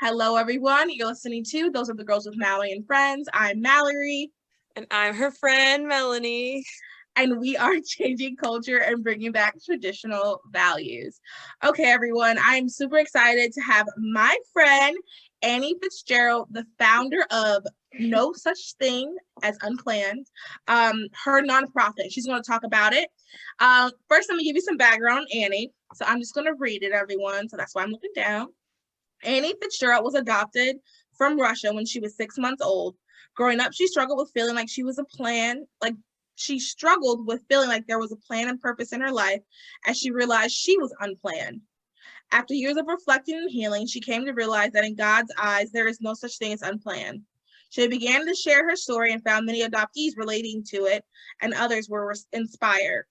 Hello, everyone. You're listening to Those Are the Girls with Mallory and Friends. I'm Mallory. And I'm her friend, Melanie. And we are changing culture and bringing back traditional values. Okay, everyone. I'm super excited to have my friend, Annie Fitzgerald, the founder of No Such Thing As Unplanned, her nonprofit. She's going to talk about it. First, let me give you some background on Annie. So I'm just going to read it, everyone. So that's why I'm looking down. Annie Fitzgerald was adopted from Russia when she was 6 months old. Growing up, she struggled with feeling like there was a plan and purpose in her life as she realized she was unplanned. After years of reflecting and healing, she came to realize that in God's eyes, there is no such thing as unplanned. She began to share her story and found many adoptees relating to it, and others were inspired.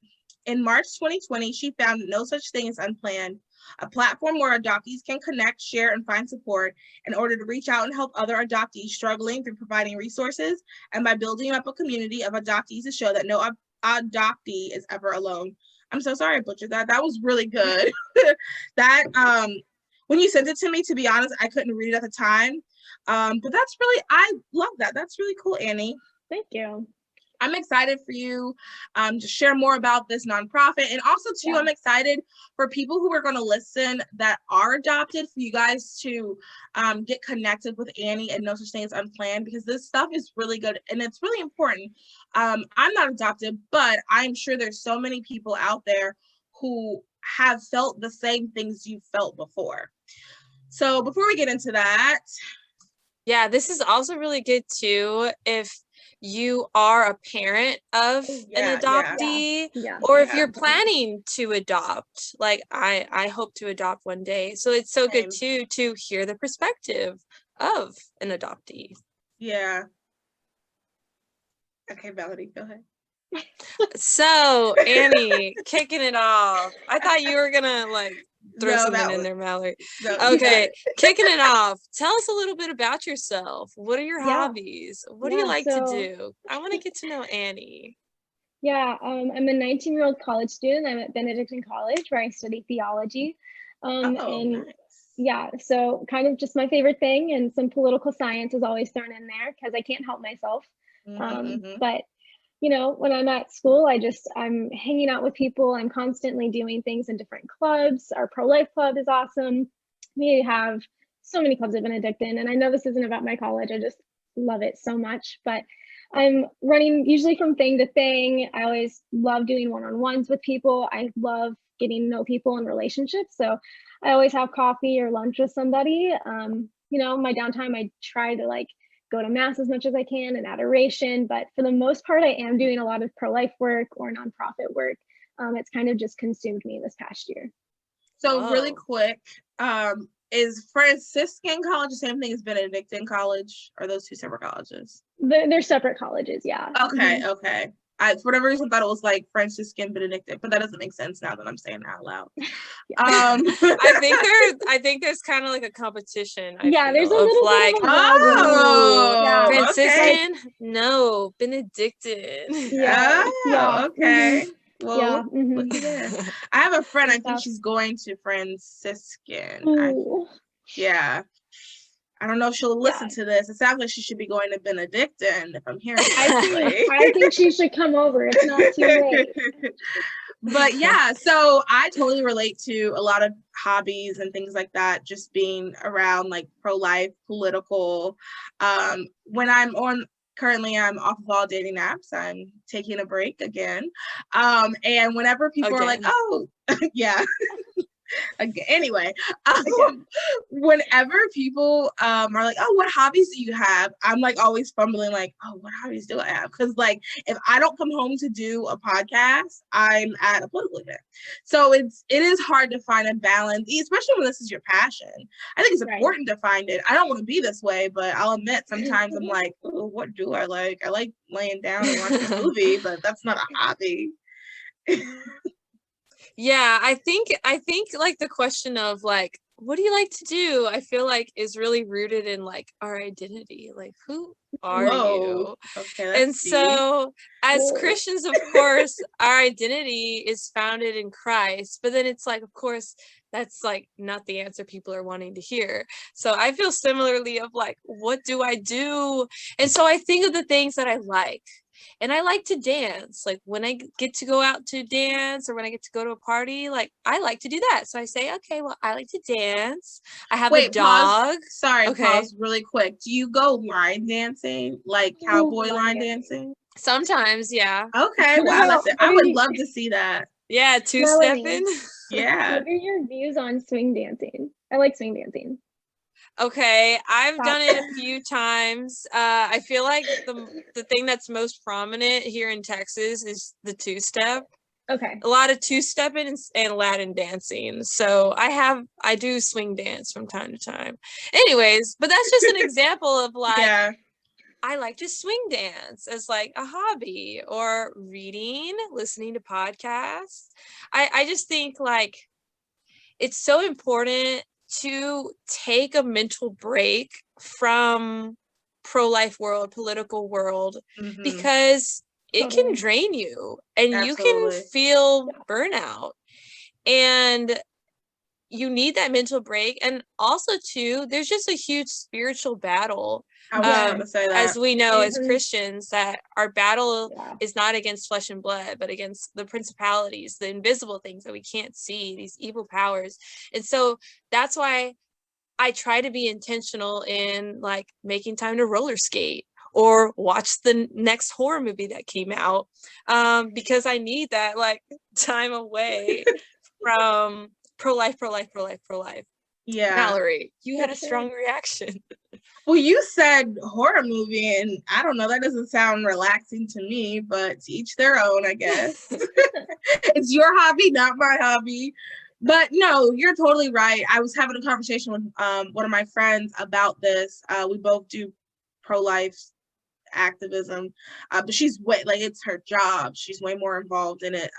In March 2020, she founded No Such Thing As Unplanned, a platform where adoptees can connect, share, and find support in order to reach out and help other adoptees struggling through providing resources and by building up a community of adoptees to show that no adoptee is ever alone. I'm so sorry I butchered that. That was really good. When you sent it to me, to be honest, I couldn't read it at the time. But I love that. That's really cool, Annie. Thank you. I'm excited for you to share more about this nonprofit. And also, too, I'm excited for people who are going to listen that are adopted, for you guys to get connected with Annie and No Such Thing As Unplanned, because this stuff is really good and it's really important. I'm not adopted, but I'm sure there's so many people out there who have felt the same things you felt before. So before we get into that. Yeah, this is also really good, too, if you are a parent of an adoptee, or if you're planning to adopt. Like I hope to adopt one day, so it's so good too to hear the perspective of an adoptee. Yeah. Okay, Melody, go ahead. So Annie, kicking it off. I thought you were gonna throw something in there, Mallory. Okay, kicking it off. Tell us a little bit about yourself. What are your hobbies? What do you like to do? I want to get to know Annie. Yeah, I'm a 19-year-old college student. I'm at Benedictine College, where I study theology. Nice. Yeah, so kind of just my favorite thing, and some political science is always thrown in there because I can't help myself. But you know, when I'm at school, I'm hanging out with people. I'm constantly doing things in different clubs. Our prolife club is awesome. We have so many clubs at Benedictine, and I know this isn't about my college. I just love it so much, but I'm running usually from thing to thing. I always love doing one-on-ones with people. I love getting to know people in relationships. So I always have coffee or lunch with somebody. You know, my downtime, I try to go to mass as much as I can and adoration, but for the most part, I am doing a lot of pro-life work or nonprofit work. It's kind of just consumed me this past year. So really quick, is Franciscan College the same thing as Benedictine College? Or are those two separate colleges? They're separate colleges, yeah. Okay, okay. I, for whatever reason, thought it was like Franciscan Benedictine, but that doesn't make sense now that I'm saying it out loud. I think there's kind of like a competition. There's a little bit of Franciscan, no, Benedictine. Okay. Well, look at this. I have a friend. I think she's going to Franciscan. I don't know if she'll listen to this. It sounds like she should be going to Benedictine, if I'm hearing correctly. I think she should come over. It's not too late. But yeah, so I totally relate to a lot of hobbies and things like that, just being around like pro-life, political. Currently I'm off of all dating apps. I'm taking a break again. And whenever people are like, oh, yeah. Anyway, whenever people are like, oh, what hobbies do you have? I'm like always fumbling like, oh, what hobbies do I have? Because like if I don't come home to do a podcast, I'm at a political event. So it is hard to find a balance, especially when this is your passion. I think it's important to find it. I don't want to be this way, but I'll admit sometimes I'm like, oh, what do I like? I like laying down and watching a movie, but that's not a hobby. Yeah, I think like the question of like what do you like to do? I feel like is really rooted in like our identity. Like, who are you? Okay, and so as Christians, of course, our identity is founded in Christ, but then it's like, of course, that's like not the answer people are wanting to hear. So I feel similarly of like, what do I do? And so I think of the things that I like. And I like to dance. Like when I get to go out to dance or when I get to go to a party, like I like to do that. So I say, okay, well, I like to dance. I have a dog. Pause really quick. Do you go line dancing, like cowboy line dancing? Sometimes, yeah. Okay, wow, I would love to see that. Yeah, two-stepping. Yeah. What are your views on swing dancing? I like swing dancing. Okay, I've done it a few times. I feel like the thing that's most prominent here in Texas is the two-step. Okay. A lot of two-stepping and Latin dancing. So I do swing dance from time to time. Anyways, but that's just an example of like, I like to swing dance as like a hobby, or reading, listening to podcasts. I just think like it's so important to take a mental break from pro-life world, political world, because it can drain you and you can feel burnout, and you need that mental break. And also too, there's just a huge spiritual battle. As we know, as Christians, that our battle is not against flesh and blood, but against the principalities, the invisible things that we can't see, these evil powers. And so that's why I try to be intentional in like making time to roller skate or watch the next horror movie that came out, because I need that like time away from pro-life. Yeah. Mallory, you had a strong reaction. Well, you said horror movie, and I don't know, that doesn't sound relaxing to me, but to each their own, I guess. It's your hobby, not my hobby. But no, you're totally right. I was having a conversation with one of my friends about this. We both do pro-life activism, but she's way, like, it's her job, she's way more involved in it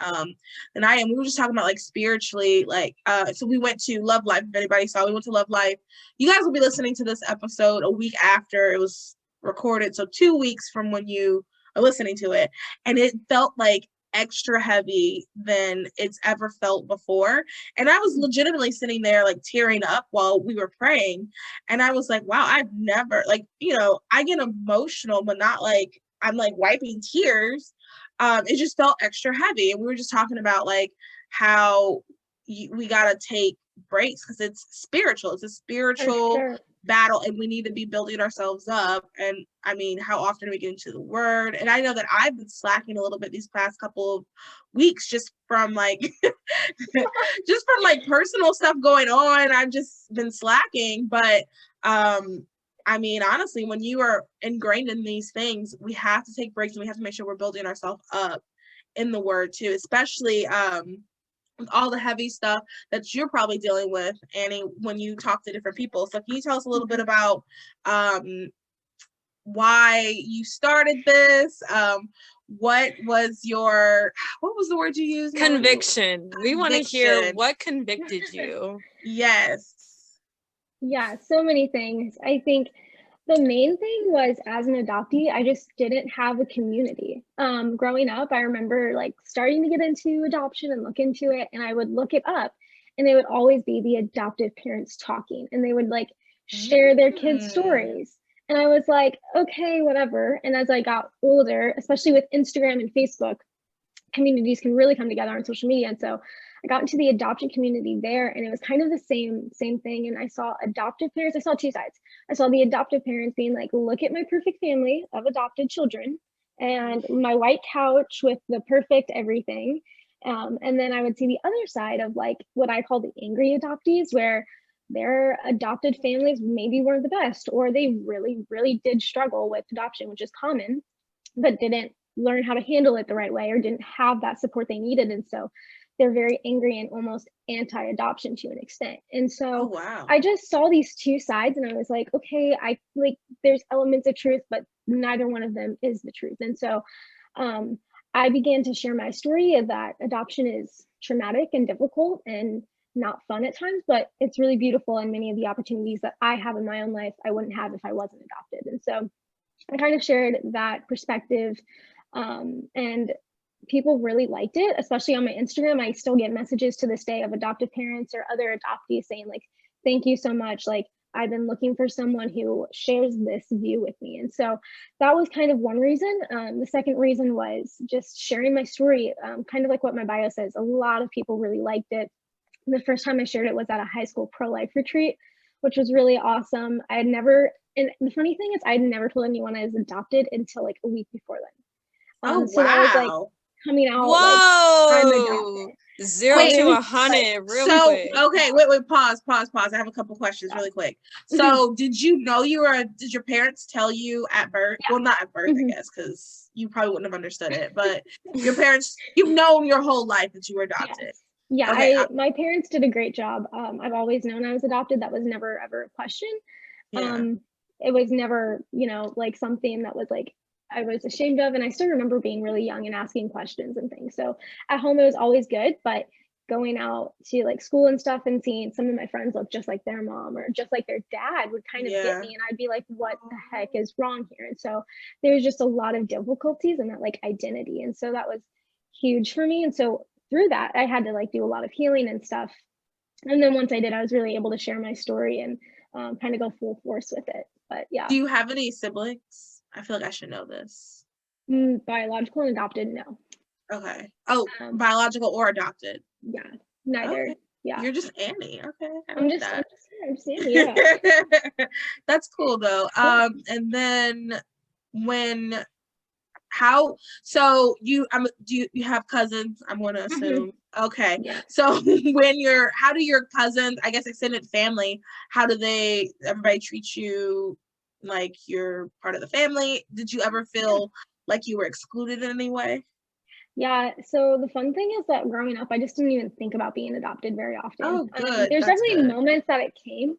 than I am. We were just talking about like spiritually, like so we went to Love Life. If anybody saw, we went to Love Life. You guys will be listening to this episode a week after it was recorded, so 2 weeks from when you are listening to it, and it felt like extra heavy than it's ever felt before. And I was legitimately sitting there like tearing up while we were praying, and I was like, wow, I've never, like, you know, I get emotional, but not like I'm like wiping tears. It just felt extra heavy. And we were just talking about like how we gotta take breaks because it's spiritual. It's a spiritual battle, and we need to be building ourselves up. And I mean, how often do we get into the word? And I know that I've been slacking a little bit these past couple of weeks just from like just from like personal stuff going on. I've just been slacking. But I mean, honestly, when you are ingrained in these things, we have to take breaks, and we have to make sure we're building ourselves up in the word too, especially with all the heavy stuff that you're probably dealing with, Annie, when you talk to different people. So can you tell us a little bit about why you started this? What was the word you used? Conviction. We want to hear what convicted you. Yes. Yeah, so many things. I think the main thing was, as an adoptee, I just didn't have a community. Growing up, I remember like starting to get into adoption and look into it, and I would look it up, and they would always be the adoptive parents talking, and they would like share their kids' stories. And I was like, okay, whatever. And as I got older, especially with Instagram and Facebook, communities can really come together on social media. And so I got into the adoption community there, and it was kind of the same thing. And I saw adoptive parents. I saw two sides. I saw the adoptive parents being like, look at my perfect family of adopted children and my white couch with the perfect everything. And then I would see the other side of like what I call the angry adoptees, where their adopted families maybe weren't the best, or they really did struggle with adoption, which is common, but didn't learn how to handle it the right way, or didn't have that support they needed. And so they're very angry and almost anti-adoption to an extent. And so I just saw these two sides, and I was like, okay, I like there's elements of truth, but neither one of them is the truth. And so I began to share my story of that adoption is traumatic and difficult, and not fun at times, but it's really beautiful. And many of the opportunities that I have in my own life, I wouldn't have if I wasn't adopted. And so I kind of shared that perspective, and people really liked it, especially on my Instagram. I still get messages to this day of adoptive parents or other adoptees saying like, thank you so much. Like, I've been looking for someone who shares this view with me. And so that was kind of one reason. The second reason was just sharing my story, kind of like what my bio says. A lot of people really liked it. The first time I shared it was at a high school pro-life retreat, which was really awesome. I had never, and the funny thing is I had never told anyone I was adopted until like a week before then. So that was like coming out. Whoa. Like, I'm adopted. 0 to 100 real quick. Okay, wait, pause. I have a couple questions really quick. So did you know did your parents tell you at birth? Yeah. Well, not at birth, I guess, because you probably wouldn't have understood it, but your parents, you've known your whole life that you were adopted. Yeah, okay. My parents did a great job. I've always known I was adopted. That was never ever a question. Yeah. It was never, like something that was like I was ashamed of. And I still remember being really young and asking questions and things. So at home, it was always good, but going out to like school and stuff and seeing some of my friends look just like their mom or just like their dad would kind of get me. And I'd be like, what the heck is wrong here? And so there's just a lot of difficulties in that like identity. And so that was huge for me. And so through that, I had to like do a lot of healing and stuff. And then once I did, I was really able to share my story and kind of go full force with it. But yeah. Do you have any siblings? I feel like I should know this. Biological and adopted, no. Okay. Oh, biological or adopted? Yeah, neither. Okay. Yeah. You're just Annie. Okay. I'm just Annie, yeah. That's cool though. And then so you do you have cousins? I'm gonna assume. Okay. Yeah. So how do your cousins, I guess extended family, how do everybody treat you like you're part of the family? Did you ever feel like you were excluded in any way? Yeah, so the fun thing is that growing up, I just didn't even think about being adopted very often. Oh, good. There's definitely moments that it came,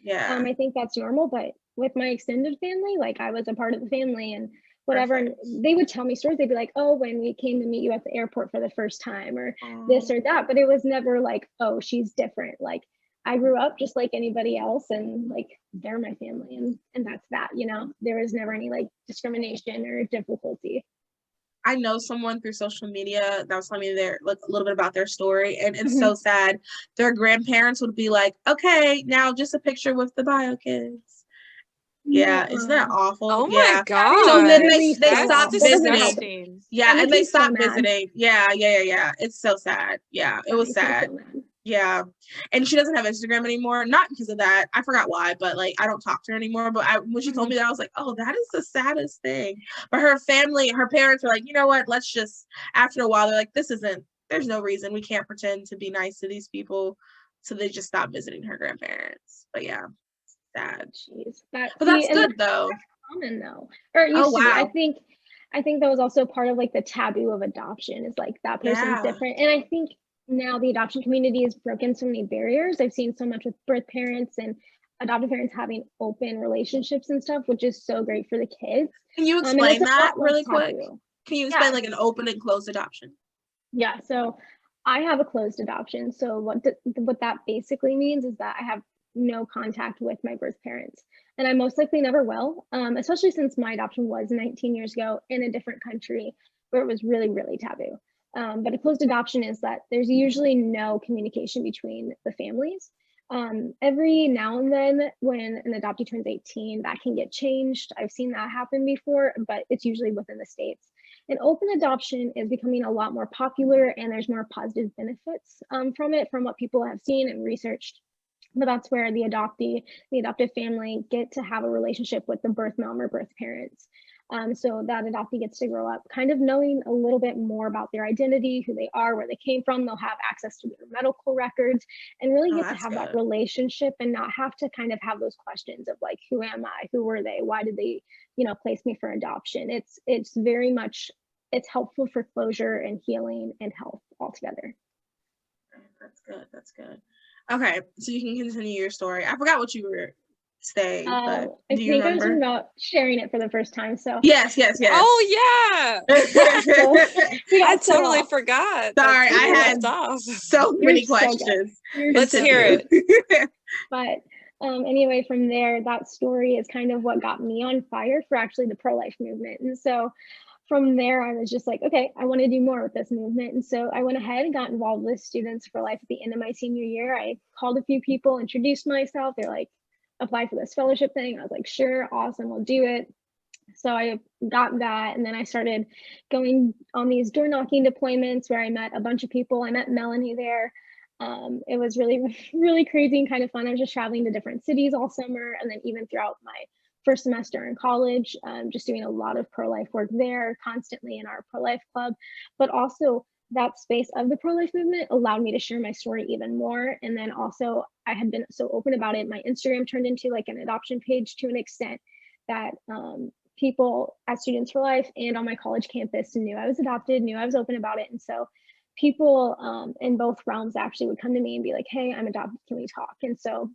Yeah. I think that's normal, but with my extended family, like I was a part of the family and whatever. Perfect. And they would tell me stories. They'd be like, oh, when we came to meet you at the airport for the first time or this or that, but it was never like, oh, she's different. Like I grew up just like anybody else and like they're my family and that's that, there was never any like discrimination or difficulty. I know someone through social media that was telling me a little bit about their story, and it's so sad. Their grandparents would be like, okay, now just a picture with the bio kids. Yeah, isn't that awful? Oh my God. So then they stopped visiting. Yeah, and they stopped visiting. Yeah. It's so sad. Yeah, it was sad. Yeah. And she doesn't have Instagram anymore. Not because of that. I forgot why, but like I don't talk to her anymore. But when she told me that, I was like, oh, that is the saddest thing. But her parents were like, you know what? Let's just, after a while, they're like, there's no reason. We can't pretend to be nice to these people. So they just stopped visiting her grandparents. But yeah, sad. Jeez. But that's good though. That's common though. Or used to be. I think that was also part of like the taboo of adoption is like that person's different. And I think now the adoption community has broken so many barriers. I've seen so much with birth parents and adoptive parents having open relationships and stuff, which is so great for the kids. Can you explain that really quick? Can you explain like an open and closed adoption? Yeah, so I have a closed adoption. So what that basically means is that I have no contact with my birth parents, and I most likely never will, especially since my adoption was 19 years ago in a different country where it was really, really taboo. But a closed adoption is that there's usually no communication between the families. Every now and then when an adoptee turns 18, that can get changed. I've seen that happen before, but it's usually within the States. And open adoption is becoming a lot more popular and there's more positive benefits from it, from what people have seen and researched. But that's where the adoptive family get to have a relationship with the birth mom or birth parents. So that adoptee gets to grow up kind of knowing a little bit more about their identity, who they are, where they came from. They'll have access to their medical records and really get to have that relationship and not have to kind of have those questions of like, who am I? Who were they? Why did they, place me for adoption? It's very much, it's helpful for closure and healing and health altogether. That's good. Okay, so you can continue your story. I forgot what you were stay, but I do you think I was remember? about sharing it for the first time. So yes. Oh yeah. so I totally forgot. Sorry, I had left off. so many questions. Let's hear it. But anyway, from there, that story is kind of what got me on fire for actually the pro-life movement. And so from there, I was just like, okay, I want to do more with this movement. And so I went ahead and got involved with Students for Life at the end of my senior year. I called a few people, introduced myself. They're like, apply for this fellowship thing. I was like, sure, awesome, we'll do it. So I got that, and then I started going on these door knocking deployments where I met a bunch of people. I met Melanie there. It was really, really crazy and kind of fun. I was just traveling to different cities all summer, and then even throughout my first semester in college, just doing a lot of pro-life work there, constantly in our pro-life club. But also that space of the pro-life movement allowed me to share my story even more. And then also I had been so open about it. My Instagram turned into like an adoption page to an extent that people at Students for Life and on my college campus knew I was adopted, knew I was open about it. And so people in both realms actually would come to me and be like, hey, I'm adopted, can we talk? And so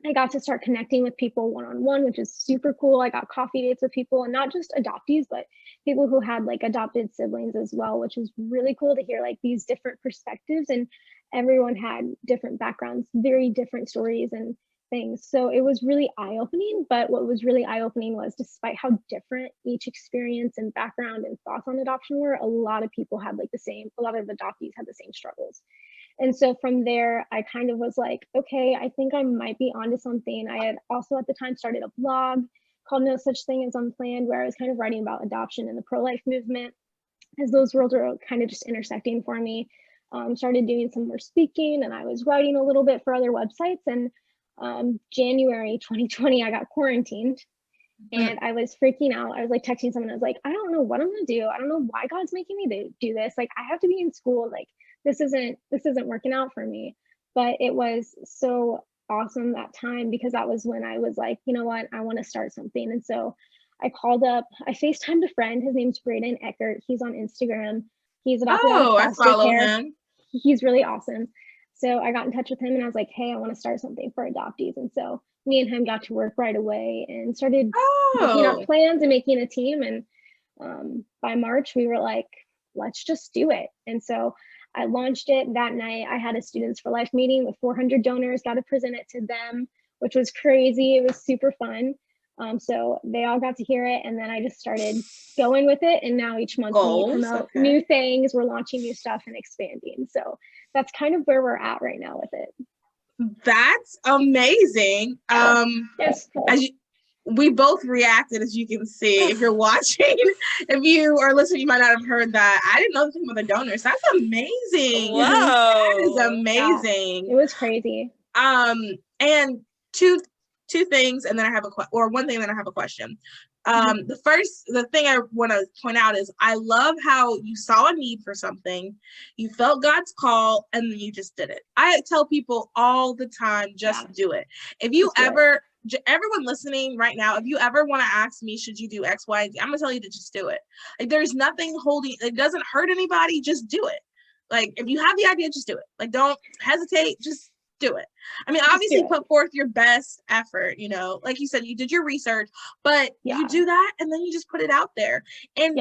I got to start connecting with people one-on-one, which is super cool. I got coffee dates with people, and not just adoptees, but people who had like adopted siblings as well, which was really cool to hear like these different perspectives, and everyone had different backgrounds, very different stories and things. So it was really eye-opening. But what was really eye-opening was, despite how different each experience and background and thoughts on adoption were, a lot of people had like a lot of adoptees had the same struggles. And so from there, I kind of was like, okay, I think I might be onto something. I had also at the time started a blog called No Such Thing As Unplanned, where I was kind of writing about adoption and the pro-life movement, as those worlds were kind of just intersecting for me. Started doing some more speaking, and I was writing a little bit for other websites. And January 2020, I got quarantined. And I was freaking out. I was like texting someone. I was like, I don't know what I'm gonna do. I don't know why God's making me do this. Like, I have to be in school. Like, this isn't working out for me. But it was so awesome that time, because that was when I was like, you know what, I want to start something. And so I FaceTimed a friend. His name's Braden Eckert. He's on Instagram. He's adopted out of foster I follow care. him. He's really awesome. So I got in touch with him and I was like, hey, I want to start something for adoptees. And so me and him got to work right away and started making up plans and making a team. And by March, we were like, let's just do it. And so I launched it that night. I had a Students for Life meeting with 400 donors, got to present it to them, which was crazy. It was super fun. So they all got to hear it, and then I just started going with it. And now each month we promote new things. We're launching new stuff and expanding. So that's kind of where we're at right now with it. That's amazing. Yes. We both reacted, as you can see. If you're watching, if you are listening, you might not have heard that. I didn't know the thing about the donors. That's amazing. Whoa. That is amazing. Yeah, it was crazy. And two things, and then I have one thing, then I have a question. The thing I want to point out is I love how you saw a need for something, you felt God's call, and then you just did it. I tell people all the time, just do it. If you everyone listening right now, if you ever want to ask me, should you do X, Y, and Z, I'm gonna tell you to just do it. Like, there's nothing it doesn't hurt anybody, just do it. Like, if you have the idea, just do it. Like, don't hesitate, just do it. I mean, obviously put forth your best effort, like you said, you did your research, but you do that and then you just put it out there. And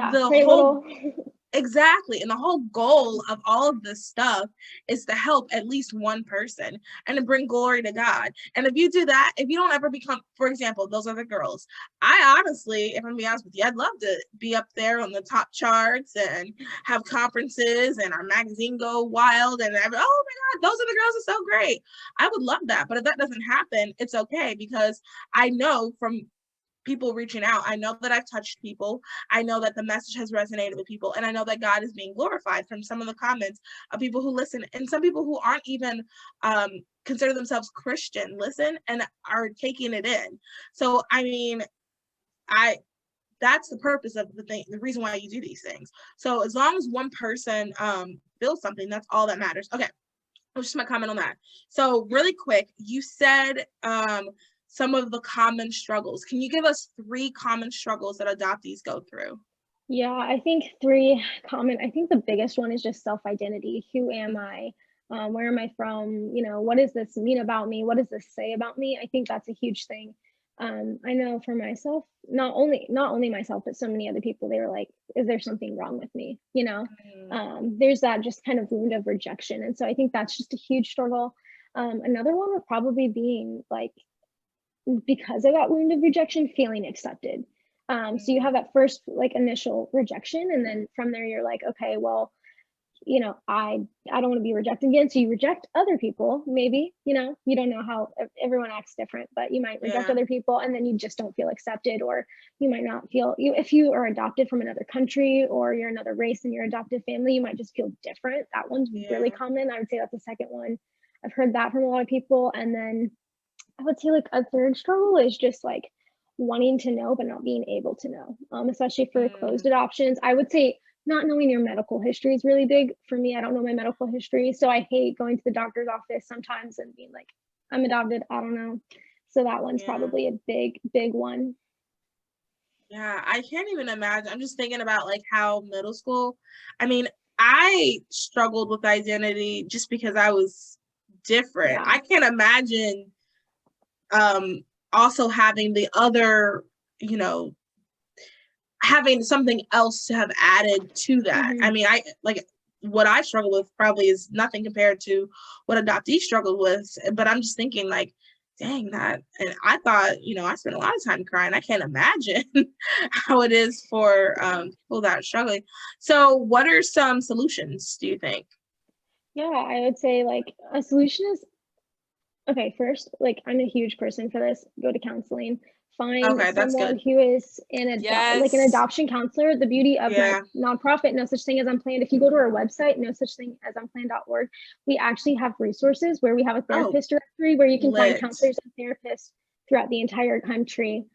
exactly. And the whole goal of all of this stuff is to help at least one person and to bring glory to God. And if you do that, if you don't ever become, for example, those other girls, I honestly, if I'm being honest with you, I'd love to be up there on the top charts and have conferences and our magazine go wild and oh my God, those other girls are so great. I would love that. But if that doesn't happen, it's okay, because I know from people reaching out, I know that I've touched people. I know that the message has resonated with people, and I know that God is being glorified from some of the comments of people who listen, and some people who aren't even consider themselves Christian listen and are taking it in. So I mean, that's the purpose of the reason why you do these things. So as long as one person builds something, that's all that matters. Okay, just my comment on that. So really quick, you said some of the common struggles. Can you give us 3 common struggles that adoptees go through? Yeah, I think 3 common. I think the biggest one is just self-identity. Who am I? Where am I from? What does this mean about me? What does this say about me? I think that's a huge thing. I know for myself, not only myself, but so many other people, they were like, is there something wrong with me? There's that just kind of wound of rejection. And so I think that's just a huge struggle. Another one would probably being like, because of that wound of rejection, feeling accepted. So you have that first like initial rejection, and then from there you're like, okay, well, I don't want to be rejected again. So you reject other people, maybe, you don't know how everyone acts different, but you might reject other people, and then you just don't feel accepted, or you might not feel, if you are adopted from another country or you're another race in your adopted family, you might just feel different. That one's really common. I would say that's the second one. I've heard that from a lot of people. And then I would say like a third struggle is just like wanting to know, but not being able to know, especially for closed adoptions. I would say not knowing your medical history is really big for me. I don't know my medical history, so I hate going to the doctor's office sometimes and being like, I'm adopted, I don't know. So that one's probably a big one. Yeah, I can't even imagine. I'm just thinking about like how middle school, I mean, I struggled with identity just because I was different. I can't imagine also having the other, having something else to have added to that. I mean, what I struggle with probably is nothing compared to what adoptees struggled with, but I'm just thinking like, dang, that, and I thought, I spent a lot of time crying. I can't imagine how it is for people that are struggling. So what are some solutions, do you think? Yeah, I would say like a solution is, okay, first, like I'm a huge person for this, go to counseling. Find someone who is like an adoption counselor. The beauty of my nonprofit, No Such Thing As Unplanned, if you go to our website, nosuchthingasunplanned.org, we actually have resources where we have a therapist directory where you can find counselors and therapists throughout the entire country.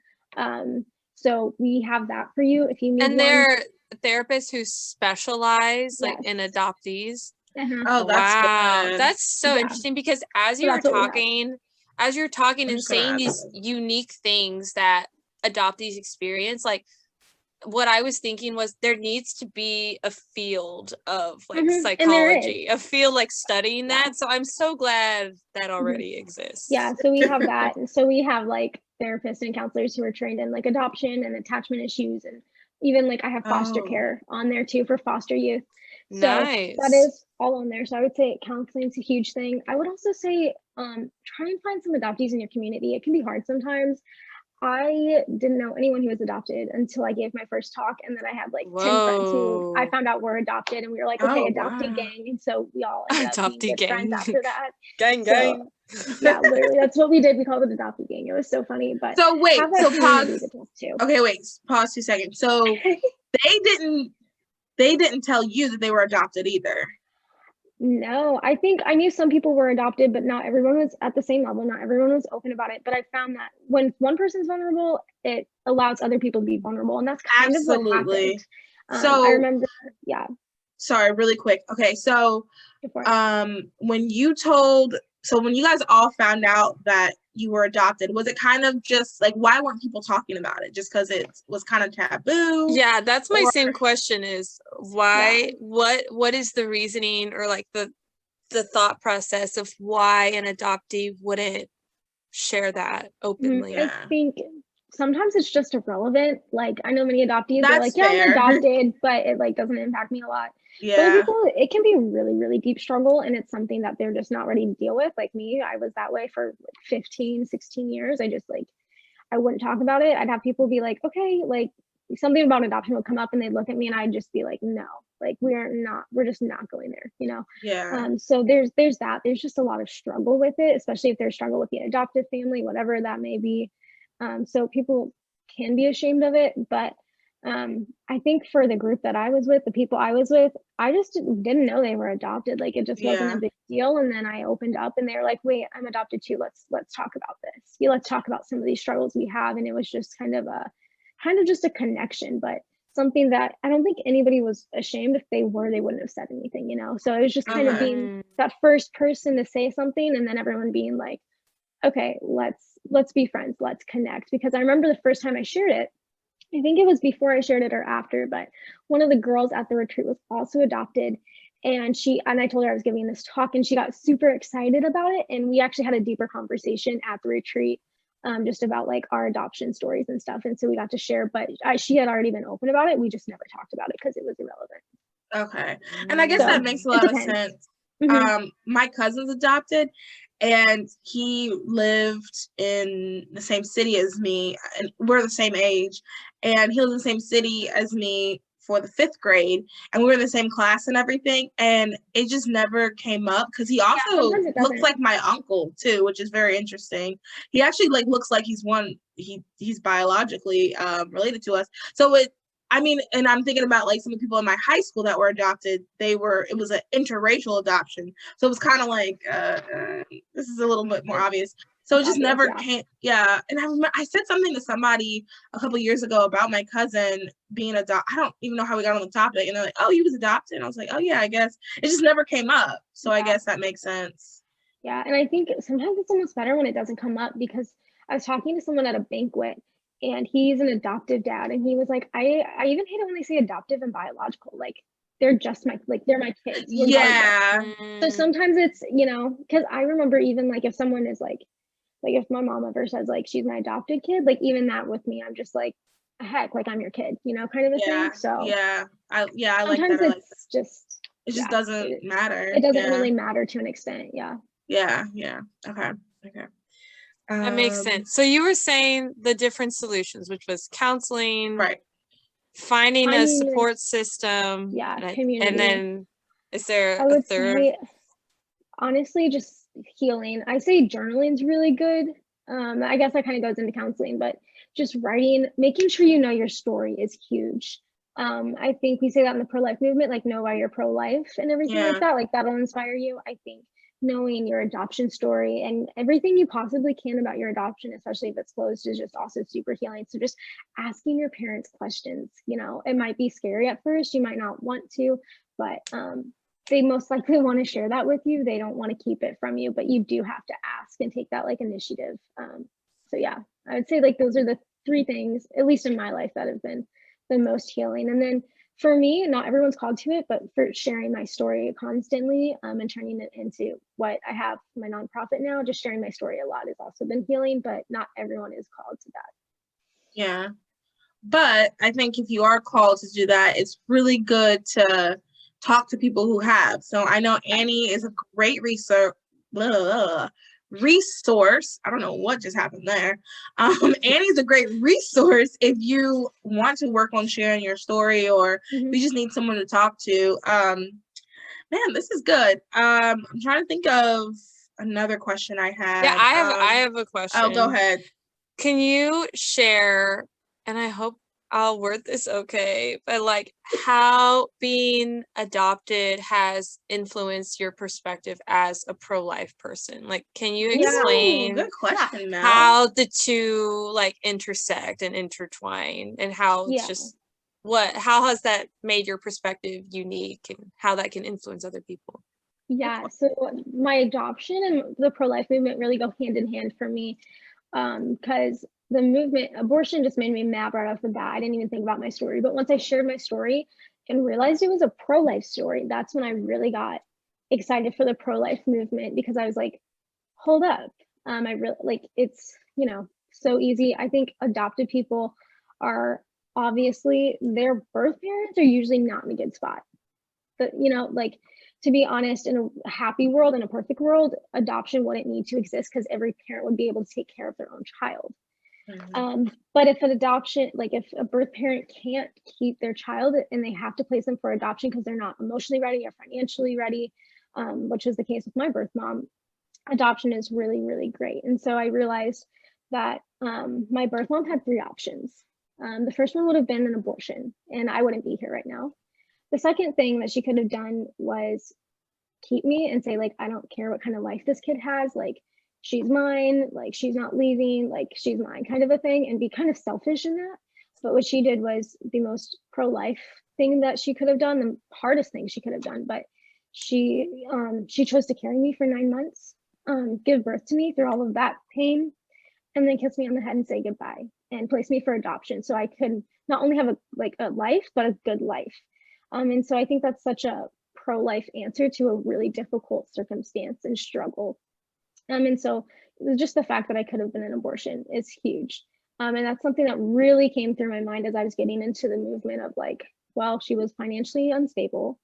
So we have that for you if you need and they're therapists who specialize like in adoptees. Oh, that's good. That's so interesting, because as you're talking and saying these unique things that adoptees experience, like what I was thinking was there needs to be a field of like psychology, a field like studying that. So I'm so glad that already exists. Yeah, so we have that. And so we have like therapists and counselors who are trained in like adoption and attachment issues, and even like I have foster care on there too for foster youth. So that is all on there. So I would say counseling is a huge thing. I would also say try and find some adoptees in your community. It can be hard sometimes. I didn't know anyone who was adopted until I gave my first talk, and then I had like 10 friends who I found out were adopted, and we were like, okay, adoptee gang, and so we all ended up being good friends after that. Gang. Yeah, literally, that's what we did. We called it adoptee gang. It was so funny. But so wait, so pause. Okay, wait, pause 2 seconds. So they didn't tell you that they were adopted either. No, I think I knew some people were adopted, but not everyone was at the same level. Not everyone was open about it. But I found that when one person's vulnerable, it allows other people to be vulnerable. And that's kind of what happened. So I remember, Sorry, really quick. Okay, so when you guys all found out that you were adopted, was it kind of just like, why weren't people talking about it? Just because it was kind of taboo? Yeah, that's my same question is why, what is the reasoning or like the thought process of why an adoptee wouldn't share that openly? I think sometimes it's just irrelevant. Like I know many adoptees are like, I'm adopted, but it like doesn't impact me a lot. For other people, it can be a really, really deep struggle, and it's something that they're just not ready to deal with. Like me, I was that way for 15, 16 years. I just like, I wouldn't talk about it. I'd have people be like, okay, like something about adoption would come up, and they'd look at me and I'd just be like, no, like we're just not going there, So there's that. There's just a lot of struggle with it, especially if there's struggle with the adoptive family, whatever that may be. So people can be ashamed of it, but I think for the group that I was with, the people I was with, I just didn't know they were adopted. Like it just wasn't a big deal. And then I opened up and they were like, wait, I'm adopted too. Let's talk about this. Let's talk about some of these struggles we have. And it was just kind of just a connection, but something that I don't think anybody was ashamed. If they were, they wouldn't have said anything, So it was just kind of being that first person to say something, and then everyone being like, okay, let's be friends. Let's connect. Because I remember the first time I shared it, I think it was before I shared it or after, but one of the girls at the retreat was also adopted, and I told her I was giving this talk, and she got super excited about it. And we actually had a deeper conversation at the retreat just about like our adoption stories and stuff. And so we got to share, but she had already been open about it. We just never talked about it because it was irrelevant. Okay. And I guess that makes a lot of sense. My cousin's adopted, and he lived in the same city as me, and we're the same age, and he was in the same city as me for the 5th grade, and we were in the same class and everything, and it just never came up because he also looks like my uncle too, which is very interesting. He actually like looks like he's biologically related to us. So and I'm thinking about like some of the people in my high school that were adopted. It was an interracial adoption. So it was kind of like, this is a little bit more obvious. So it just never came. Yeah. And I remember I said something to somebody a couple of years ago about my cousin being adopted. I don't even know how we got on the topic. And they're like, oh, he was adopted. And I was like, oh yeah, I guess. It just never came up. So I guess that makes sense. Yeah. And I think sometimes it's almost better when it doesn't come up, because I was talking to someone at a banquet, and he's an adoptive dad. And he was like, I even hate it when they say adoptive and biological. Like, they're just they're my kids. Yeah. So sometimes it's, because I remember even like if someone is like if my mom ever says like she's my adopted kid, like even that with me, I'm just like, heck, like I'm your kid, kind of a thing. So I like that. Sometimes it just doesn't matter. It doesn't really matter to an extent. Yeah. Okay. That makes sense. So you were saying the different solutions, which was counseling, right? Finding a support system, community. And then is there a third? Honestly, just healing. I say journaling is really good. I guess that kind of goes into counseling, but just writing, making sure you know your story is huge. I think we say that in the pro-life movement, like know why you're pro-life and everything like that. Like that'll inspire you. I think knowing your adoption story and everything you possibly can about your adoption, especially if it's closed, is just also super healing. So just asking your parents questions, it might be scary at first. You might not want to, but they most likely want to share that with you. They don't want to keep it from you, but you do have to ask and take that like initiative. So yeah, I would say like those are the 3 things, at least in my life, that have been the most healing. And then for me, not everyone's called to it, but for sharing my story constantly and turning it into what I have my nonprofit now, just sharing my story a lot has also been healing, but not everyone is called to that. Yeah. But I think if you are called to do that, it's really good to talk to people who have. So I know Annie is a great resource. I don't know what just happened there. Annie's a great resource if you want to work on sharing your story, or you just need someone to talk to. Man, this is good. I'm trying to think of another question I had. Yeah, I have a question. Oh, go ahead. Can you share, and I hope I'll word this okay, but like how being adopted has influenced your perspective as a pro-life person? Like, can you explain good question, Mel. how the two like intersect and intertwine, and how it's just how has that made your perspective unique, and how that can influence other people? Yeah, so my adoption and the pro-life movement really go hand in hand for me, because the movement, abortion just made me mad right off the bat. I didn't even think about my story. But once I shared my story and realized it was a pro-life story, that's when I really got excited for the pro-life movement, because I was like, hold up. I really like, it's, so easy. I think adopted people are obviously, their birth parents are usually not in a good spot. But, like, to be honest, in a happy world, in a perfect world, adoption wouldn't need to exist because every parent would be able to take care of their own child. But if an adoption, like if a birth parent can't keep their child and they have to place them for adoption because they're not emotionally ready or financially ready, which is the case with my birth mom, adoption is really, really great. And so I realized that my birth mom had 3 options. The first one would have been an abortion, and I wouldn't be here right now. The second thing that she could have done was keep me and say, like, I don't care what kind of life this kid has, like, she's mine, like, she's not leaving, like, she's mine, kind of a thing, and be kind of selfish in that. But what she did was the most pro-life thing that she could have done, the hardest thing she could have done. But she chose to carry me for 9 months, give birth to me through all of that pain, and then kiss me on the head and say goodbye and place me for adoption, so I could not only have a life, but a good life. And so I think that's such a pro-life answer to a really difficult circumstance and struggle. And so just the fact that I could have been an abortion is huge. And that's something that really came through my mind as I was getting into the movement of like, well, she was financially unstable.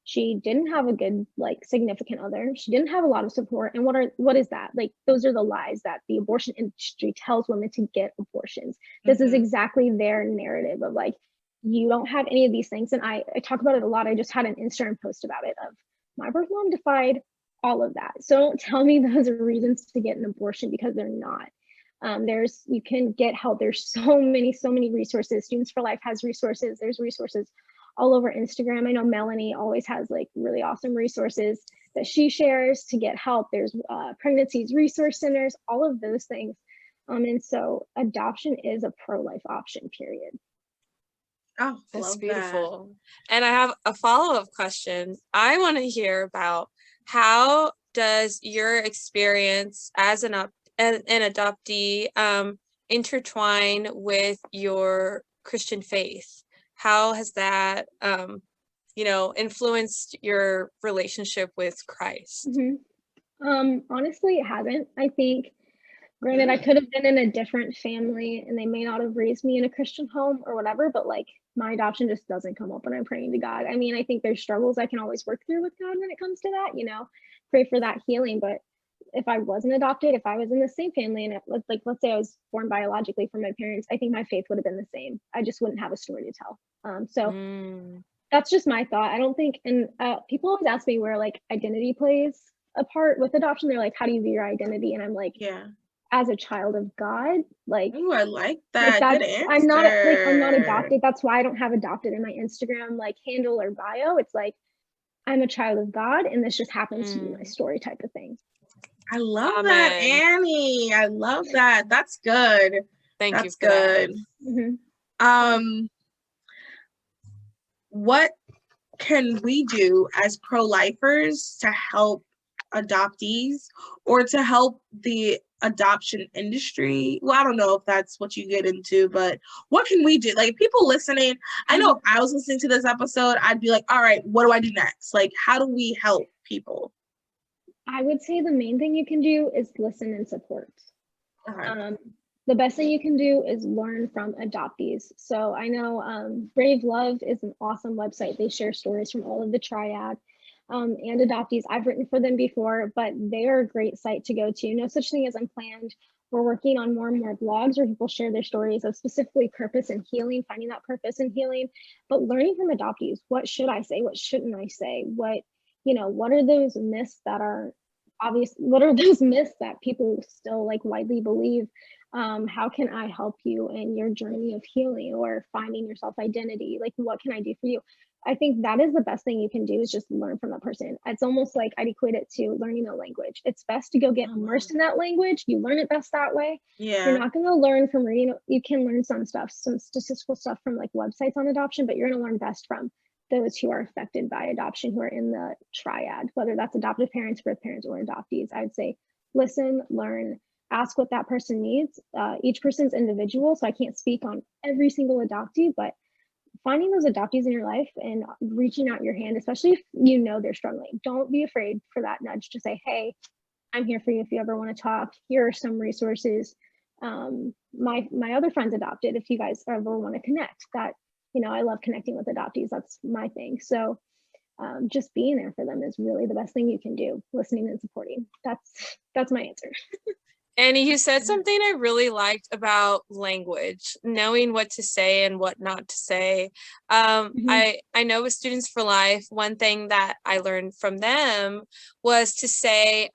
She didn't have a good, like, significant other. She didn't have a lot of support. And what is that? Like, those are the lies that the abortion industry tells women to get abortions. This is exactly their narrative of like, you don't have any of these things. And I talk about it a lot. I just had an Instagram post about it of my birth mom defied all of that. So don't tell me those are reasons to get an abortion, because they're not. You can get help. There's so many resources. Students for Life has resources. There's resources all over Instagram. I know Melanie always has like really awesome resources that she shares to get help. There's pregnancies resource centers, all of those things. And so adoption is a pro-life option, period. Oh, that's beautiful. That. And I have a follow-up question. I want to hear about, how does your experience as an adoptee intertwine with your Christian faith? How has that, influenced your relationship with Christ? Honestly, it hasn't. I think, granted, I could have been in a different family and they may not have raised me in a Christian home or whatever, but like my adoption just doesn't come up when I'm praying to God. I mean, I think there's struggles I can always work through with God when it comes to that, pray for that healing. But if I wasn't adopted, if I was in the same family and let's say I was born biologically from my parents, I think my faith would have been the same. I just wouldn't have a story to tell. That's just my thought. I don't think, and people always ask me where like identity plays a part with adoption. They're like, how do you view your identity? And I'm like, as a child of God, like, ooh, I like that. Good answer. I'm not adopted. That's why I don't have adopted in my Instagram like handle or bio. It's like, I'm a child of God and this just happens to be my story type of thing. I love that, Annie. I love that. That's good. Thank you for good. That. What can we do as pro-lifers to help adoptees or to help the adoption industry? Well, I don't know if that's what you get into, but what can we do? Like, people listening, I know if I was listening to this episode, I'd be like, all right, what do I do next? Like, how do we help people? I would say the main thing you can do is listen and support. The best thing you can do is learn from adoptees. So I know Brave Love is an awesome website. They share stories from all of the triad and adoptees. I've written for them before, but they are a great site to go to. No Such Thing As Unplanned. We're working on more and more blogs where people share their stories of specifically purpose and healing, finding that purpose and healing, but learning from adoptees. What should I say? What shouldn't I say? What are those myths that are obvious? What are those myths that people still like widely believe? How can I help you in your journey of healing or finding your self-identity? Like, what can I do for you? I think that is the best thing you can do, is just learn from that person. It's almost like I'd equate it to learning a language. It's best to go get immersed in that language. You learn it best that way. You're not going to learn from reading. You can learn some statistical stuff from like websites on adoption, but you're going to learn best from those who are affected by adoption, who are in the triad, whether that's adoptive parents, birth parents, or adoptees. I would say listen, learn, ask what that person needs. Each person's individual, so I can't speak on every single adoptee, but finding those adoptees in your life and reaching out your hand, especially if you know they're struggling. Don't be afraid for that nudge to say, hey, I'm here for you if you ever want to talk. Here are some resources. My other friends adopted, if you guys ever want to connect. That, I love connecting with adoptees. That's my thing. So just being there for them is really the best thing you can do. Listening and supporting. That's my answer. Annie, you said something I really liked about language, knowing what to say and what not to say. I know with Students for Life, one thing that I learned from them was to say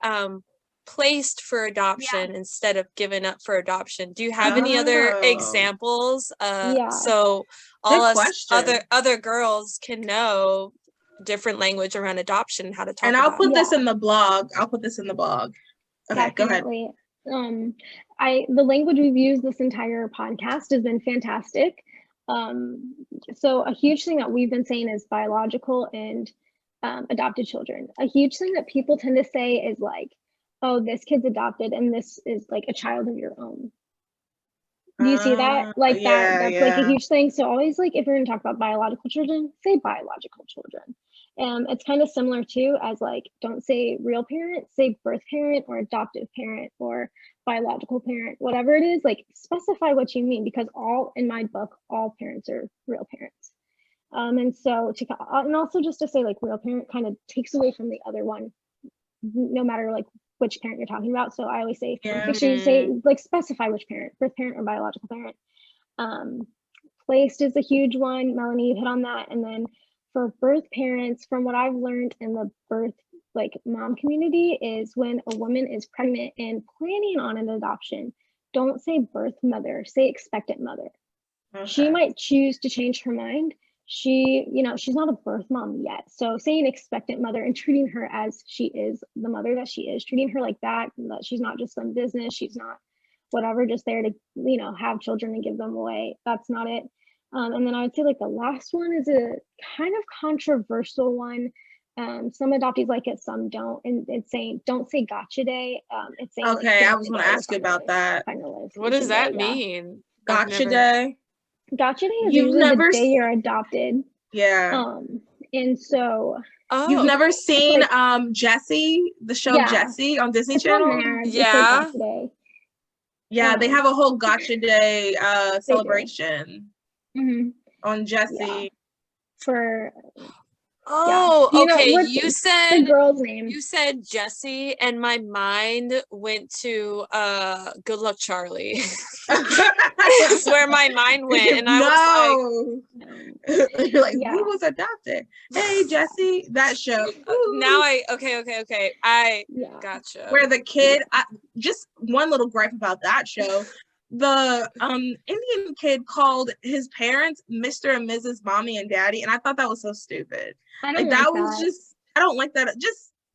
placed for adoption instead of given up for adoption. Do you have any other examples? So all us other girls can know different language around adoption, how to talk and about it. I'll put this in the blog. Okay, definitely. Go ahead. The language we've used this entire podcast has been fantastic. So a huge thing that we've been saying is biological and adopted children. A huge thing that people tend to say is like, oh, this kid's adopted and this is like a child of your own. Do you see that? Like that's like a huge thing. So always, like, if you're gonna talk about biological children, say biological children. It's kind of similar too as like, don't say real parent, say birth parent or adoptive parent or biological parent, whatever it is, like specify what you mean, because in my book, all parents are real parents. And so and also just to say like real parent kind of takes away from the other one, no matter like which parent you're talking about. So I always say, make sure you say like specify which parent, birth parent or biological parent. Placed is a huge one. Melanie, you hit on that. And then for birth parents, from what I've learned in the birth like mom community, is when a woman is pregnant and planning on an adoption, don't say birth mother, say expectant mother. Okay. She might choose to change her mind. She's not a birth mom yet. So saying expectant mother and treating her as she is the mother that she is, treating her like that she's not just some business, she's not whatever, just there to, have children and give them away. That's not it. And then I would say like the last one is a kind of controversial one. Some adoptees like it, some don't. And it's saying, don't say gotcha day. It's saying, okay, I was going to ask you about that. What does that mean? Gotcha day? Gotcha day is usually the day you're adopted. Yeah. And so you've never seen like, Jessie, the show Jessie on Disney Channel? Yeah. Yeah, they have a whole Gotcha Day celebration on Jessie. For okay. You said the girl's name. You said Jessie, and my mind went to Good Luck Charlie. That's where my mind went, and I was like, you're like, who was adopted? Hey, Jessie, that show. Now okay. I gotcha. Where the kid, just one little gripe about that show. The Indian kid called his parents Mr. and Mrs. Mommy and Daddy, and I thought that was so stupid. I don't like that.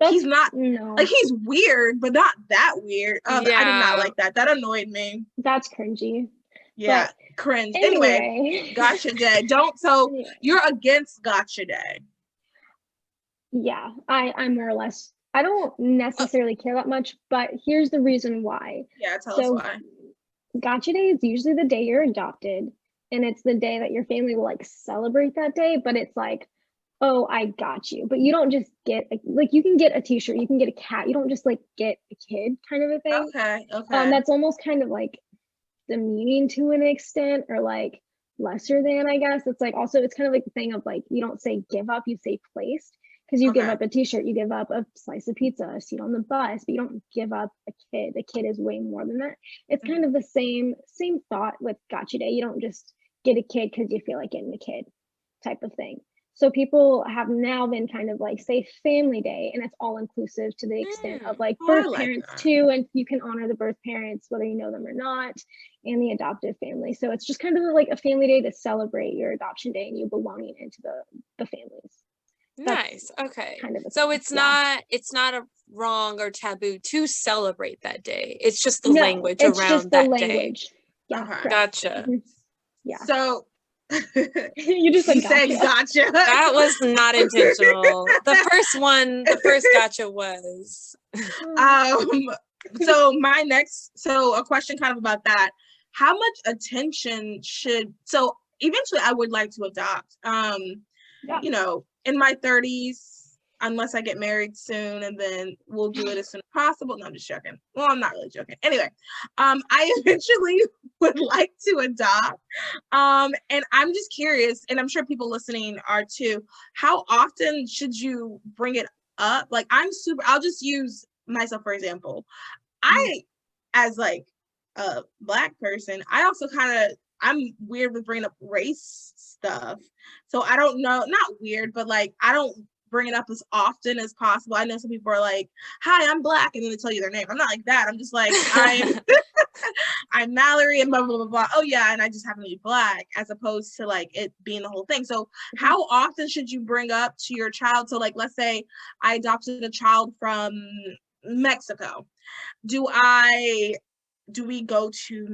He's not like, he's weird, but not that weird. I did not like that. That annoyed me. That's cringy. Yeah, but cringe. Anyway, Gotcha Day. You're against Gotcha Day. Yeah, I'm more or less. I don't necessarily care that much, but here's the reason why. Yeah, tell us why. Gotcha Day is usually the day you're adopted, and it's the day that your family will like celebrate that day, but it's like, oh, I got you. But you don't just get you can get a t-shirt, you can get a cat, you don't just like get a kid kind of a thing. Okay. That's almost kind of like demeaning to an extent, or like lesser than, I guess. It's like, also it's kind of like the thing of like, you don't say give up, you say placed, because you give up a t-shirt, you give up a slice of pizza, a seat on the bus, but you don't give up a kid. A kid is way more than that. It's kind of the same thought with Gotcha Day. You don't just get a kid because you feel like getting a kid type of thing. So people have now been kind of like, say, Family Day, and it's all inclusive to the extent of like birth parents too, and you can honor the birth parents whether you know them or not, and the adoptive family. So it's just kind of like a family day to celebrate your adoption day and you belonging into the families. Nice. Okay. Kind of so it's not a wrong or taboo to celebrate that day. It's just the language around that day. Yeah. Gotcha. Yeah. So you just said gotcha. That was not intentional. The first gotcha was. So a question kind of about that. How much attention so eventually I would like to adopt. In my 30s, unless I get married soon, and then we'll do it as soon as possible. No, I'm just joking. Well, I'm not really joking. Anyway, I eventually would like to adopt. And I'm just curious, and I'm sure people listening are too, how often should you bring it up? Like, I'll just use myself, for example. I, as like a Black person, I also I'm weird with bringing up race stuff. So I don't know, not weird, but like, I don't bring it up as often as possible. I know some people are like, hi, I'm Black, and then they tell you their name. I'm not like that. I'm just like, I'm Mallory and blah, blah, blah, blah. Oh yeah, and I just happen to be Black, as opposed to like it being the whole thing. So how often should you bring up to your child? So like, let's say I adopted a child from Mexico. Do we go to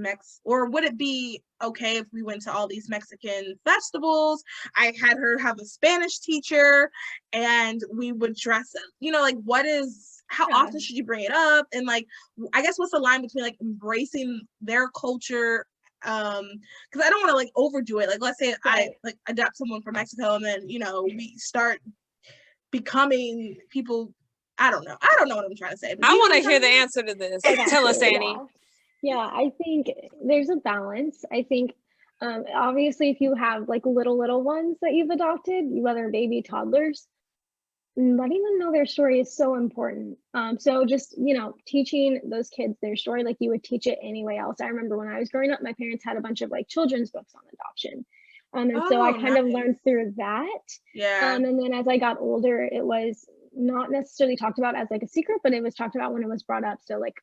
or would it be okay if we went to all these Mexican festivals? I had her have a Spanish teacher, and we would dress up, like, how often should you bring it up? And like, I guess what's the line between like embracing their culture? Because I don't want to like overdo it. Like, let's say I like adopt someone from Mexico, and then, we start becoming people. I don't know what I'm trying to say. I want to hear the answer to this. Tell us, Annie. Yeah, I think there's a balance. I think obviously if you have like little ones that you've adopted, whether baby, toddlers, letting them know their story is so important. So just, teaching those kids their story like you would teach it anyway else. I remember when I was growing up, my parents had a bunch of like children's books on adoption. And so I kind of learned through that. Yeah. And then as I got older, it was not necessarily talked about as like a secret, but it was talked about when it was brought up. So like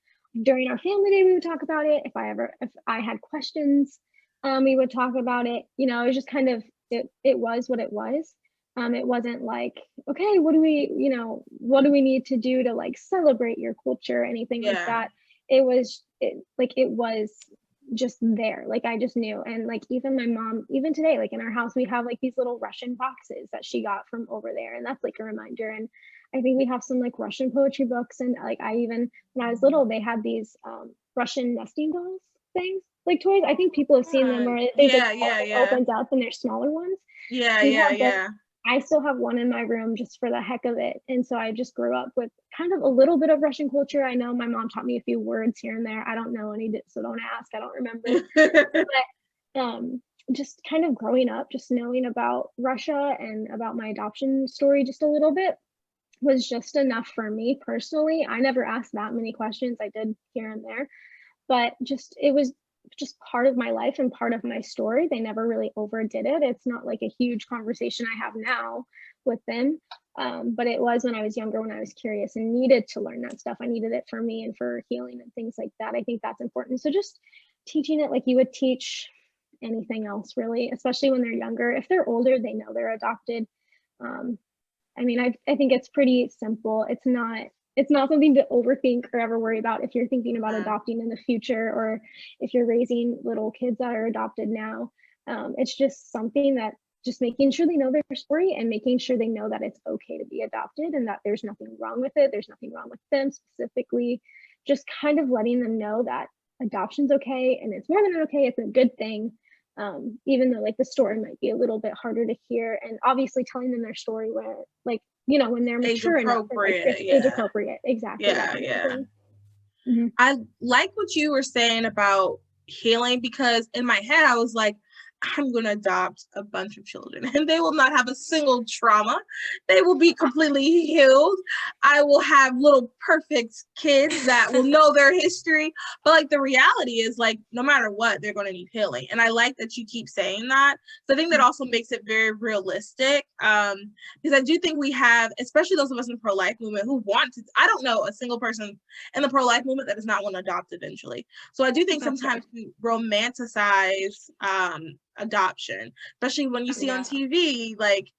during our family day, we would talk about it. If I had questions, we would talk about it. It was just kind of, it was what it was. It wasn't like, okay, what do we need to do to like celebrate your culture or anything like that. It was just there. Like I just knew. And like even my mom, even today, like in our house, we have like these little Russian boxes that she got from over there. And that's like a reminder. And I think we have some like Russian poetry books. And like when I was little, they had these Russian nesting dolls things, like toys. I think people have seen them where it opens up and they're smaller ones. I still have one in my room just for the heck of it. And so I just grew up with kind of a little bit of Russian culture. I know my mom taught me a few words here and there. I don't know any, so don't ask. I don't remember. But just kind of growing up, just knowing about Russia and about my adoption story just a little bit was just enough for me personally. I never asked that many questions. I did here and there, but it was just part of my life and part of my story. They never really overdid it. It's not like a huge conversation I have now with them. But it was when I was younger, when I was curious and needed to learn that stuff. I needed it for me and for healing and things like that. I think that's important. So just teaching it like you would teach anything else, really, especially when they're younger. If they're older, they know they're adopted. I think it's pretty simple. It's not something to overthink or ever worry about if you're thinking about adopting in the future, or if you're raising little kids that are adopted now. It's just something that just making sure they know their story and making sure they know that it's okay to be adopted and that there's nothing wrong with it. There's nothing wrong with them specifically. Just kind of letting them know that adoption's okay, and it's more than okay. It's a good thing. Even though like the story might be a little bit harder to hear, and obviously telling them their story where like, when they're mature enough, age appropriate. Exactly. Mm-hmm. I like what you were saying about healing, because in my head I was like, I'm going to adopt a bunch of children and they will not have a single trauma. They will be completely healed. I will have little perfect kids that will know their history. But like the reality is like, no matter what, they're going to need healing. And I like that you keep saying that. So I think that also makes it very realistic. Because I do think we have, especially those of us in the pro-life movement who want to, I don't know a single person in the pro-life movement that does not want to adopt eventually. So I do think sometimes we romanticize adoption, especially when you see on TV, like,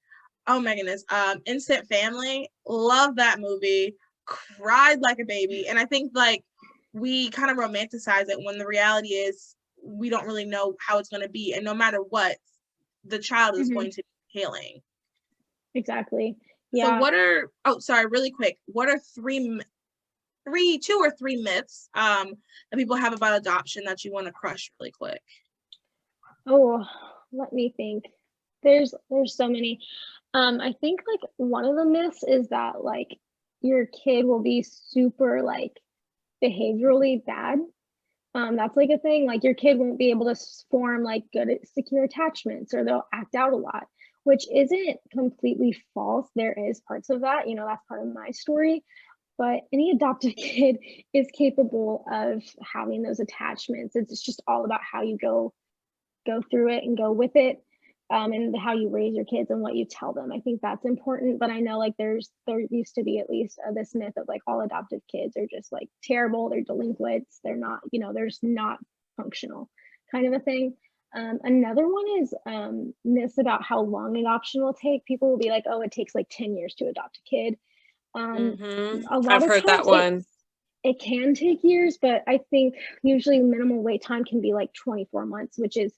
oh my goodness, Instant Family, love that movie, cried like a baby. And I think like we kind of romanticize it when the reality is we don't really know how it's going to be, and no matter what, the child is going to be healing. Exactly. So really quick, what are two or three myths that people have about adoption that you want to crush really quick? Oh, let me think. There's so many. I think like one of the myths is that like your kid will be super like behaviorally bad. That's like a thing. Like your kid won't be able to form like good secure attachments, or they'll act out a lot, which isn't completely false. There is parts of that, that's part of my story. But any adopted kid is capable of having those attachments. It's just all about how you go through it and go with it, and how you raise your kids and what you tell them. I think that's important. But I know like there used to be at least this myth of like all adopted kids are just like terrible, they're delinquents, they're not, they're just not functional, kind of a thing. Another one is myths about how long adoption will take. People will be like, oh, it takes like 10 years to adopt a kid. I've heard that one. It can take years, but I think usually minimal wait time can be like 24 months, which is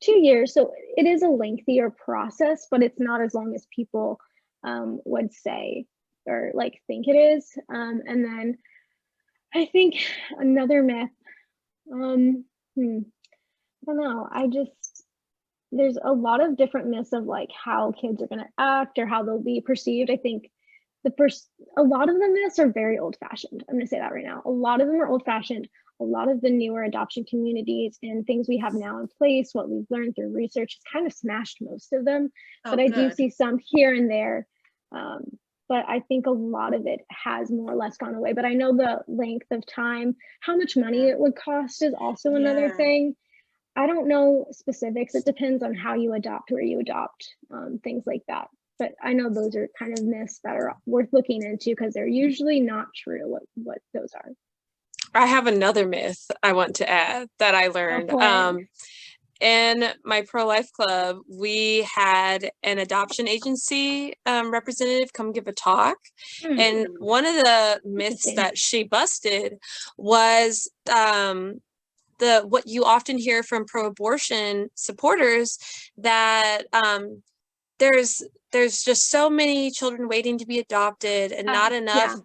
2 years. So it is a lengthier process, but it's not as long as people would say or like think it is. And then I think another myth, I don't know. There's a lot of different myths of like how kids are going to act or how they'll be perceived. I think a lot of the myths are very old fashioned. I'm going to say that right now. A lot of them are old fashioned. A lot of the newer adoption communities and things we have now in place, what we've learned through research, has kind of smashed most of them. But I do see some here and there. But I think a lot of it has more or less gone away. But I know the length of time, how much money it would cost is also another thing. I don't know specifics. It depends on how you adopt, where you adopt, things like that. But I know those are kind of myths that are worth looking into because they're usually not true what those are. I have another myth I want to add that I learned. In my pro-life club, we had an adoption agency representative come give a talk. And one of the myths that she busted was what you often hear from pro-abortion supporters, that there's just so many children waiting to be adopted and not enough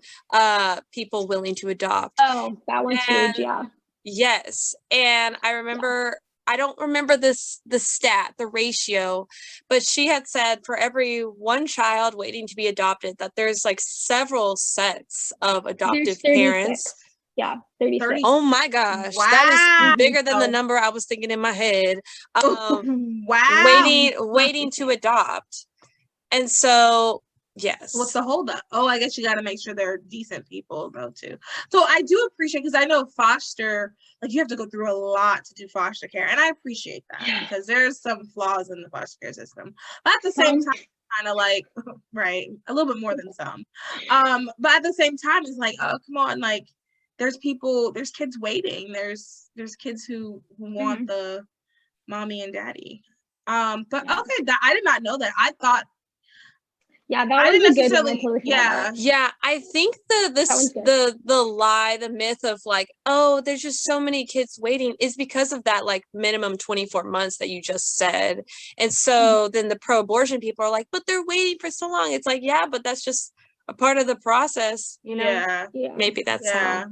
people willing to adopt. Oh, that one's huge. Yeah. Yes. And I remember, I don't remember the stat, the ratio, but she had said for every one child waiting to be adopted, that there's like several sets of adoptive parents. Yeah, 36. Oh my gosh. Wow. That is bigger than the number I was thinking in my head. Waiting to adopt. And so, yes. What's the holdup? Oh, I guess you got to make sure they're decent people though too. So I do appreciate, because I know foster, like you have to go through a lot to do foster care, and I appreciate that because there's some flaws in the foster care system. But at the same time, kind of like right, a little bit more than some. But at the same time, it's like, oh come on, like there's kids waiting. There's kids who want the mommy and daddy. But okay, I did not know that. I thought. Yeah, that was a good one. Totally yeah. I think the myth of like, oh, there's just so many kids waiting is because of that like minimum 24 months that you just said. And so then the pro-abortion people are like, but they're waiting for so long. It's like, yeah, but that's just a part of the process, you know? Yeah. Maybe that's how.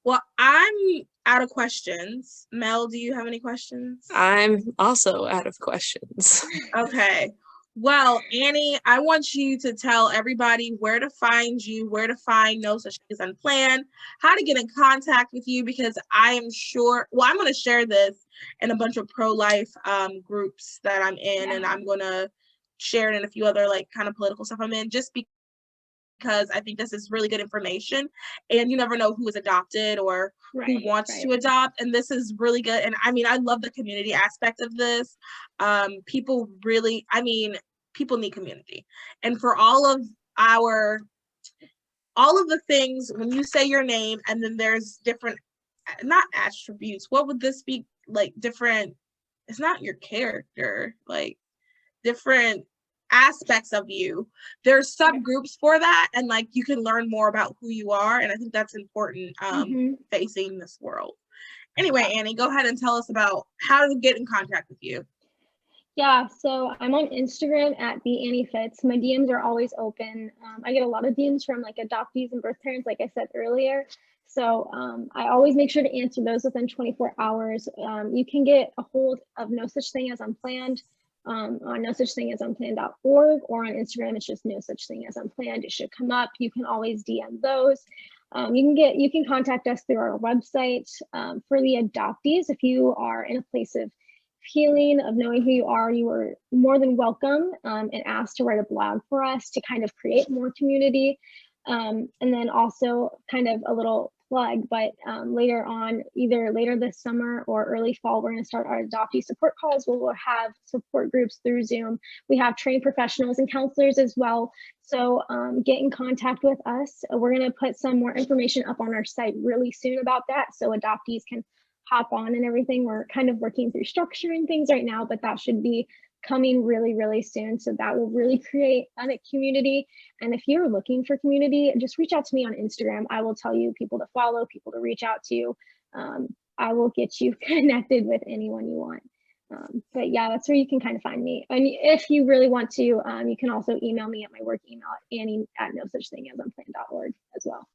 Well, I'm out of questions. Mel, do you have any questions? I'm also out of questions. Okay. Well, Annie, I want you to tell everybody where to find you, where to find No Such Thing As Unplanned, how to get in contact with you, because I am sure, well, I'm going to share this in a bunch of pro-life groups that I'm in, and I'm going to share it in a few other like kind of political stuff I'm in, just because I think this is really good information, and you never know who is adopted or who wants to adopt, and this is really good. And I mean, I love the community aspect of this. People need community, and for all of the things, when you say your name and then there's different, not attributes, what would this be, like different, it's not your character, like different aspects of you, there's subgroups for that, and like you can learn more about who you are, and I think that's important facing this world. Anyway, Annie, go ahead and tell us about how to get in contact with you. Yeah, so I'm on Instagram at the Annie Fitz. My DMs are always open. I get a lot of DMs from like adoptees and birth parents, like I said earlier. So I always make sure to answer those within 24 hours. You can get a hold of No Such Thing As Unplanned on nosuchthingasunplanned.org, or on Instagram, it's just No Such Thing As Unplanned. It should come up. You can always DM those. You can contact us through our website. For the adoptees, if you are in a place of healing, of knowing who you are more than welcome and asked to write a blog for us to kind of create more community. And then also kind of a little plug, but later on, either later this summer or early fall, we're going to start our adoptee support calls where we'll have support groups through Zoom. We have trained professionals and counselors as well. So get in contact with us. We're going to put some more information up on our site really soon about that, so adoptees can hop on and everything. We're kind of working through structuring things right now, but that should be coming really, really soon. So that will really create a community. And if you're looking for community, just reach out to me on Instagram. I will tell you people to follow, people to reach out to. I will get you connected with anyone you want. But yeah, that's where you can kind of find me. And if you really want to, you can also email me at my work email, Annie@nosuchthingasunplanned.org as well.